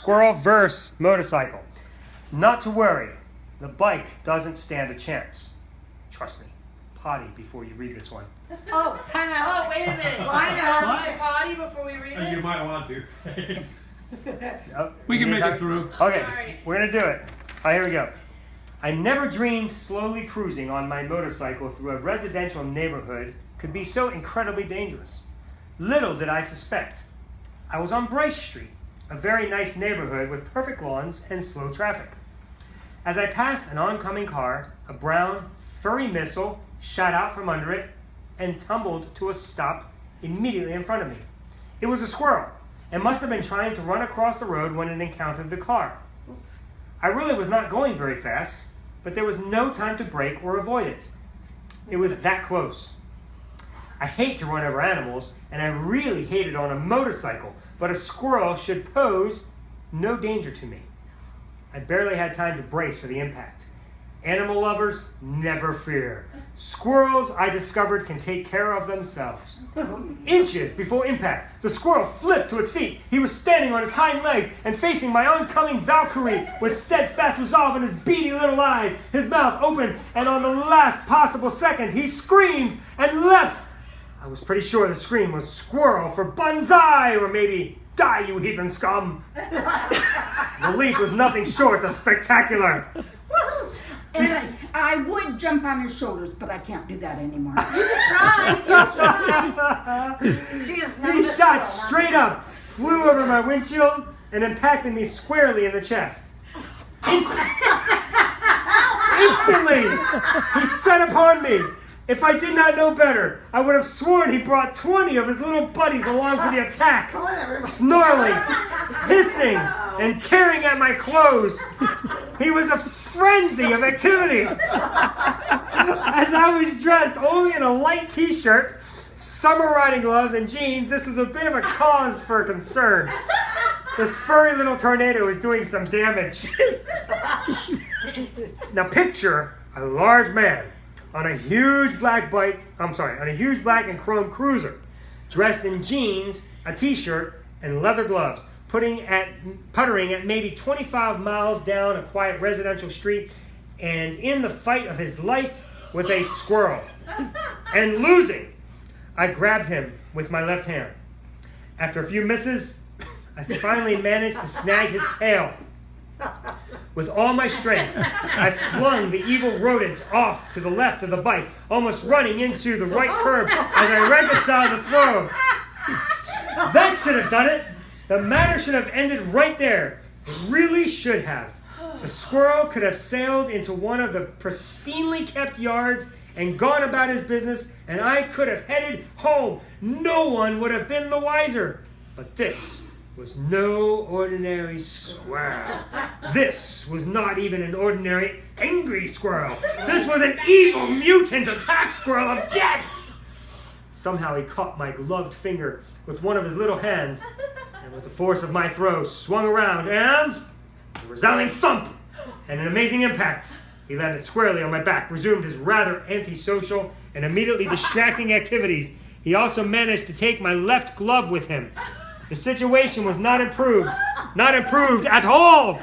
Squirrel versus motorcycle. Not to worry, the bike doesn't stand a chance. Trust me. Potty before you read this one. Oh, time out. Oh, wait a minute. Line out. Need a potty before we read it? You might want to. We can make it through. Okay, Sorry. we're going to do it. All right, here we go. I never dreamed slowly cruising on my motorcycle through a residential neighborhood could be so incredibly dangerous. Little did I suspect. I was on Bryce Street, a very nice neighborhood with perfect lawns and slow traffic. As I passed an oncoming car, a brown, furry missile shot out from under it and tumbled to a stop immediately in front of me. It was a squirrel and must have been trying to run across the road when it encountered the car. Oops. I really was not going very fast, but there was no time to brake or avoid it. It was that close. I hate to run over animals, and I really hate it on a motorcycle, but a squirrel should pose no danger to me. I barely had time to brace for the impact. Animal lovers, never fear. Squirrels, I discovered, can take care of themselves. Inches before impact, the squirrel flipped to its feet. He was standing on his hind legs and facing my oncoming Valkyrie with steadfast resolve in his beady little eyes. His mouth opened, and on the last possible second, he screamed and leapt. I was pretty sure the scream was squirrel for banzai, or maybe die, you heathen scum. The leap was nothing short of spectacular. And I would jump on his shoulders, but I can't do that anymore. You try. She is He shot straight up, flew over my windshield, and impacted me squarely in the chest. Instantly, he set upon me. If I did not know better, I would have sworn he brought 20 of his little buddies along for the attack, snarling, hissing, and tearing at my clothes. He was a frenzy of activity. As I was dressed only in a light t-shirt, summer riding gloves, and jeans, this was a bit of a cause for concern. This furry little tornado was doing some damage. Now picture a large man on a huge black and chrome cruiser, dressed in jeans, a t-shirt, and leather gloves, puttering at maybe 25 miles down a quiet residential street, and in the fight of his life with a squirrel. And losing, I grabbed him with my left hand. After a few misses, I finally managed to snag his tail. With all my strength, I flung the evil rodent off to the left of the bike, almost running into the right curb as I reconciled the throw. That should have done it. The matter should have ended right there. It really should have. The squirrel could have sailed into one of the pristinely kept yards and gone about his business, and I could have headed home. No one would have been the wiser. But this was no ordinary squirrel. This was not even an ordinary angry squirrel. This was an evil mutant attack squirrel of death. Somehow he caught my gloved finger with one of his little hands, and with the force of my throw swung around, and a resounding thump and an amazing impact. He landed squarely on my back, resumed his rather antisocial and immediately distracting activities. He also managed to take my left glove with him. The situation was not improved. Not improved at all.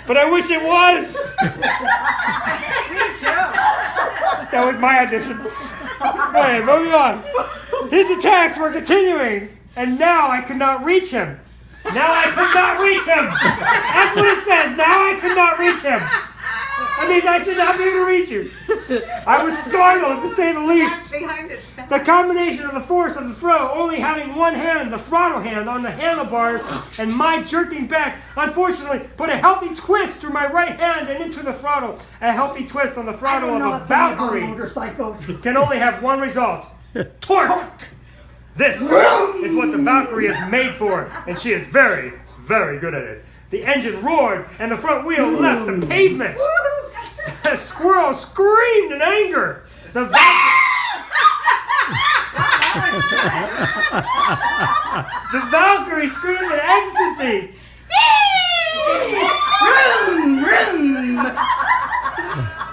But I wish it was. Me too. That was my audition. Okay, moving on. His attacks were continuing, and now I could not reach him. Now I could not reach him. That's what it says. Now I could not reach him. That means I should not be able to reach you. I was startled, to say the least. The combination of the force of the throw, only having one hand, the throttle hand, on the handlebars, and my jerking back, unfortunately, put a healthy twist through my right hand and into the throttle. A healthy twist on the throttle of a Valkyrie can only have one result. Torque! This is what the Valkyrie is made for, and she is very, very good at it. The engine roared, and the front wheel left the pavement. The squirrel screamed in anger. The Valkyrie screamed in ecstasy.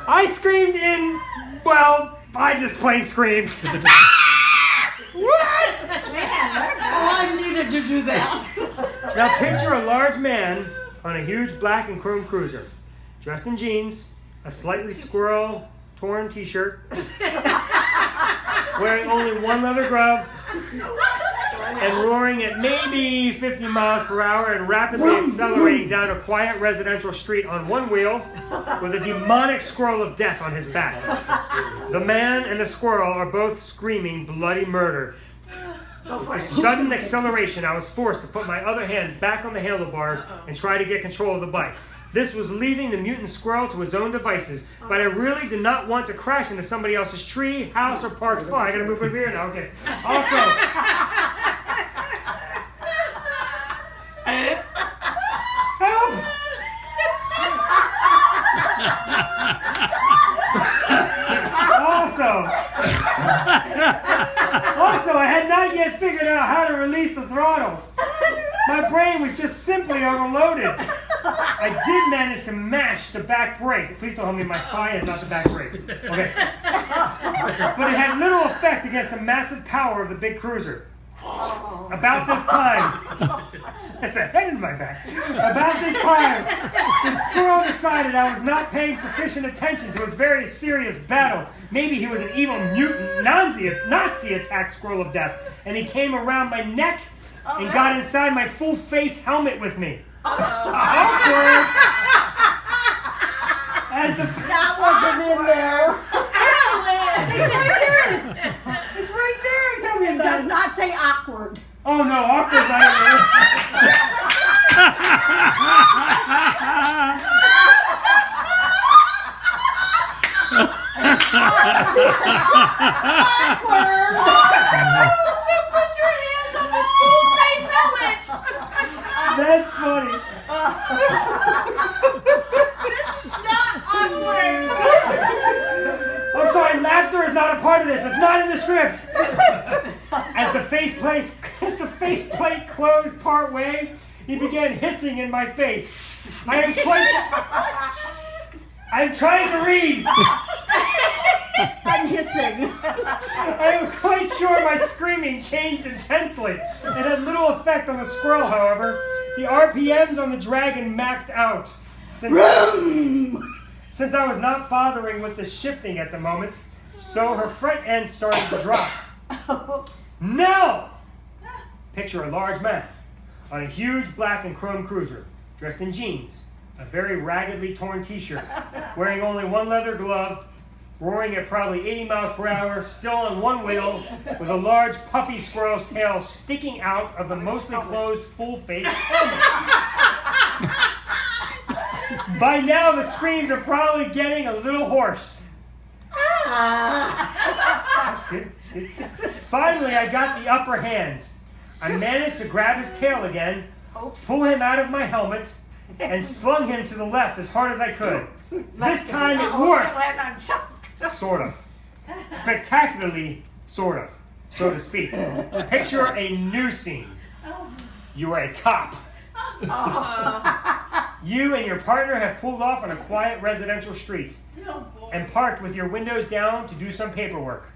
I screamed in, well, I just plain screamed. What? Oh, I needed wanted to do that. Now picture a large man on a huge black and chrome cruiser, dressed in jeans, a slightly squirrel torn t-shirt, wearing only one leather glove, and roaring at maybe 50 miles per hour and rapidly accelerating down a quiet residential street on one wheel with a demonic squirrel of death on his back. The man and the squirrel are both screaming bloody murder. With sudden acceleration, I was forced to put my other hand back on the handlebars and try to get control of the bike. This was leaving the mutant squirrel to his own devices, but I really did not want to crash into somebody else's tree, house, or parked car. I gotta move over here now, okay. Also, help! Also, I had not yet figured out how to release the throttles. My brain was just simply overloaded. I did manage to mash the back brake. Please don't tell me my thigh is not the back brake. Okay. But it had little effect against the massive power of the big cruiser. About this time, it's a head in my back. About this time, the squirrel decided I was not paying sufficient attention to his very serious battle. Maybe he was an evil mutant Nazi attack squirrel of death, and he came around my neck and got inside my full face helmet with me. Awkward. As the That wasn't in there. It's right there. It's right there. Tell me It about does it. not say awkward. Oh no, awkward's not in there. Put your hands on this full face helmet. That's funny. Not awkward. I'm sorry, laughter is not a part of this. It's not in the script. As the faceplate closed part way, he began hissing in my face. I'm trying to read. I'm hissing. I am quite sure my screaming changed intensely. It had little effect on the squirrel, however. The RPMs on the dragon maxed out. Since I was not bothering with the shifting at the moment, so her front end started to drop. Now! Picture a large man on a huge black and chrome cruiser, dressed in jeans, a very raggedly torn t-shirt, wearing only one leather glove, roaring at probably 80 miles per hour, still on one wheel, with a large puffy squirrel's tail sticking out of the mostly closed full face helmet. By now, the screams are probably getting a little hoarse. That's good. Finally, I got the upper hands. I managed to grab his tail again, pull him out of my helmet, and slung him to the left as hard as I could. This time it worked. Sort of. Spectacularly, sort of, so to speak. Picture a new scene. You are a cop. You and your partner have pulled off on a quiet residential street and parked with your windows down to do some paperwork.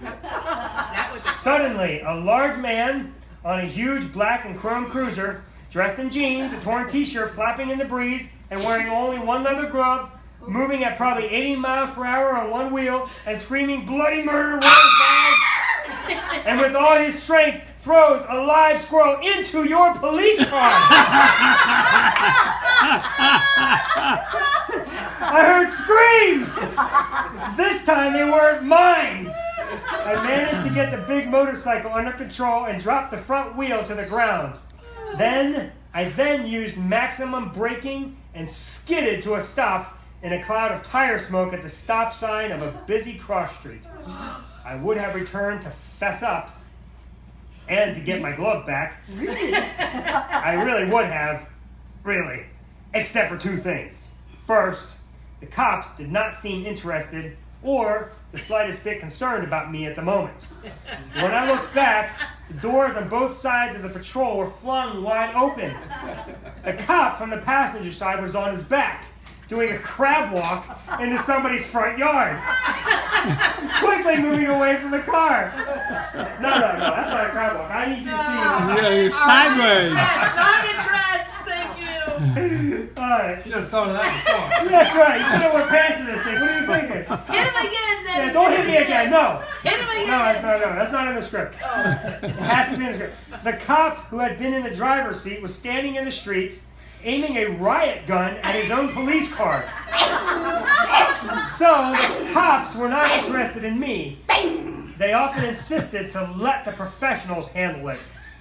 Suddenly, a large man on a huge black and chrome cruiser, dressed in jeans, a torn t-shirt flapping in the breeze, and wearing only one leather glove, moving at probably 80 miles per hour on one wheel, and screaming bloody murder worldwide, and with all his strength, throws a live squirrel into your police car. I heard screams! This time they weren't mine. I managed to get the big motorcycle under control and dropped the front wheel to the ground. I then used maximum braking and skidded to a stop in a cloud of tire smoke at the stop sign of a busy cross street. I would have returned to fess up and to get my glove back. Really? I really would have, really, except for two things. First, the cops did not seem interested or the slightest bit concerned about me at the moment. When I looked back, the doors on both sides of the patrol were flung wide open. The cop from the passenger side was on his back, doing a crab walk into somebody's front yard, quickly moving away from the car. No, that's not a crab walk. I need you to see. Yeah, you're sideways. Yes, not dress. Thank you. All right. You should have thought of that before. That's right. You should have worn pants in this thing. What are you thinking? Hit him again, then. Yeah, don't hit me again. No. Hit him again. No, that's not in the script. It has to be in the script. The cop who had been in the driver's seat was standing in the street, aiming a riot gun at his own police car. So the cops were not interested in me. They often insisted to let the professionals handle it,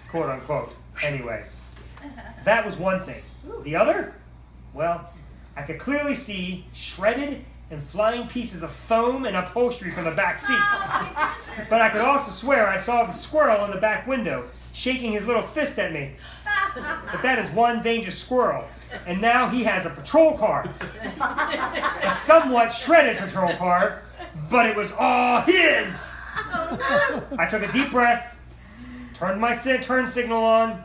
quote unquote. Anyway, that was one thing. The other? Well, I could clearly see shredded and flying pieces of foam and upholstery from the back seat. But I could also swear I saw the squirrel in the back window, shaking his little fist at me. But that is one dangerous squirrel. And now he has a patrol car. A somewhat shredded patrol car, but it was all his. I took a deep breath, turned my turn signal on,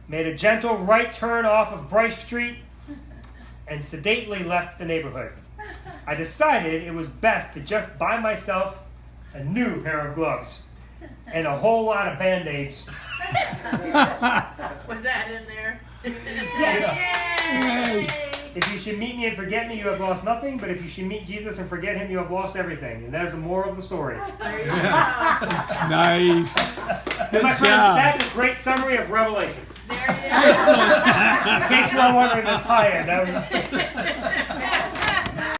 made a gentle right turn off of Bryce Street, and sedately left the neighborhood. I decided it was best to just buy myself a new pair of gloves and a whole lot of Band-Aids. Was that in there? Yes. Yay! If you should meet me and forget me, you have lost nothing. But if you should meet Jesus and forget him, you have lost everything. And there's the moral of the story. There you go. Nice. And my friends, that's a great summary of Revelation. There you go. Excellent. In case you're not wondering the tie-in, that was